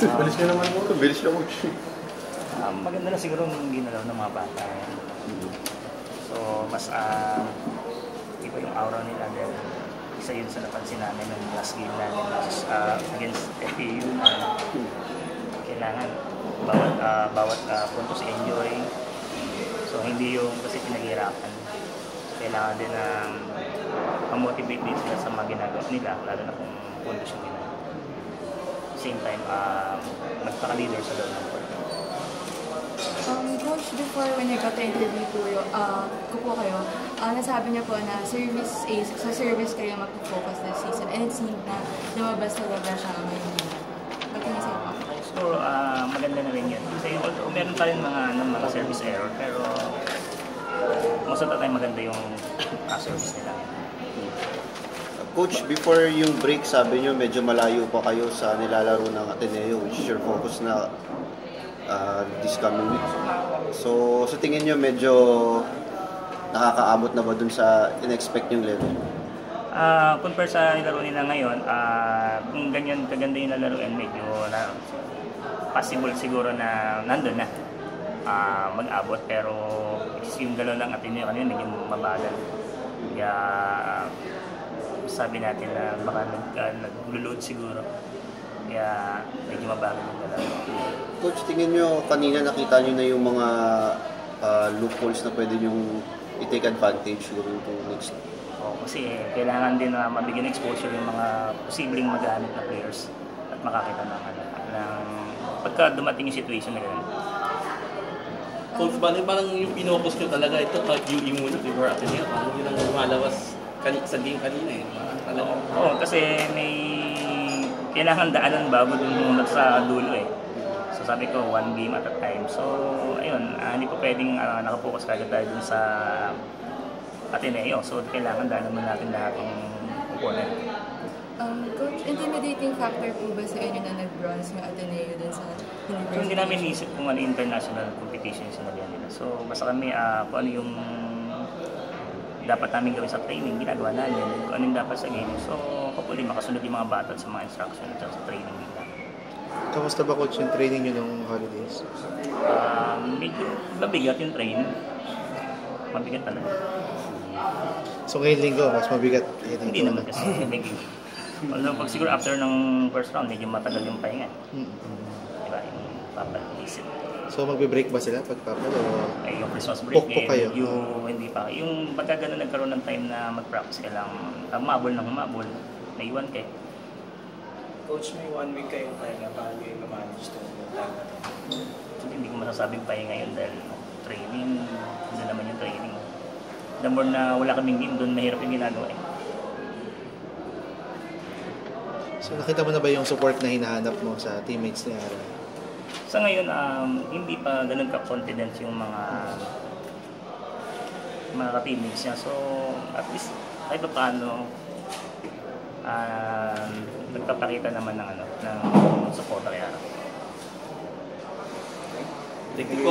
Bilis nyo naman mo. Bilis nyo, coach. Maganda na siguro yung ginalaw ng mga bata. So, mas iba yung aura nila dahil isa yun sa napansin namin ng last game namin against FPU. Kailangan bawat puntos enjoy. So, hindi yung kasi pinaghirapan. Kailangan din ma-motivate din sila sa mga ginagawa nila, lalo na kung puntos yung ginagawa. Same time, magpaka-leader sa loob ng court. Coach, before when I got the interview ko po kayo, nasabi niya po na sa service kayo mag-focus this season, and it seemed na lumabas talaga siya ngayon. Mag-inisip po. So, maganda na rin yan. Kasi although meron pa rin mga service error, pero most of the time maganda yung service nila. Coach, before yung break, sabi nyo medyo malayo pa kayo sa nilalaro ng Ateneo, which is your focus na this coming week. So, sa tingin nyo medyo nakakaabot na ba dun sa in-expect yung level? Compare sa nilaro nila ngayon, kung ganyan kaganda yung nalaruan, medyo possible siguro na nandun na mag-abot, pero yung galaw lang Ateneo kanina medyo mabagal. Kaya sabi natin na baka nag-load siguro. Kaya medyo mabagal yung galaw. Coach, tingin nyo kanina nakita nyo na yung mga loopholes na pwede nyong i-take advantage going to next? Kasi kailangan din na mabigyan exposure yung mga posibleng magamit na players at makakita ng pagka dumating yung situation na gano'n. Coach, parang yung pinocus nyo talaga ito pag UE muna before Ateneo. Parang yun ang lumalabas sa game kanina eh. Oo, kasi may kailangan daanan bago dun sa dulo eh. So sabi ko, one game at a time. So ayun, hindi po pwedeng nakapokus kagad tayo dun sa Ateneo. So kailangan daanan mo natin lahat ng opponent. Coach, intimidating factor po ba sa inyo na nag-bronze ng Ateneo dun sa university? So hindi namin isip kung ano international competition yung sinabihan nila. So basta kami kung ano yung dapat namin gawin sa training, ginagawa namin. Kung ano yung dapat sa game. So hopefully makasunod yung mga bata sa mga instruction at sa training nila. Kamusta ba, coach, yung training nyo nung holidays? Medyo mabigat yung training. Mabigat talaga. So ngayong linggo, mas mabigat? Hindi naman kasi. Although pag siguro after ng first round, medyo matagal yung pahinga. Diba? Yung papagisip. So magbe-break ba sila pagpapal? Yung Christmas break, kayo? Hindi pa. Yung pagka gano'n nagkaroon ng time na mag-practice, kailangan humabol ng humabol. Naiwan kayo. Coach, may 1 week kayong pahinga para yung ma-manage ito yung time na ito. Hindi ko masasabing pahinga yun dahil training, hindi naman yung training. The more na wala kaming game, doon mahirap yung ginagawa eh. So nakita mo na ba yung support na hinahanap mo sa teammates ni Aaron? Sa ngayon, hindi pa ganun ka-confident yung mga ka-teammates niya. So, at least, kahit pa paano, nagpapakita naman ng support kay Aaron. Thank you.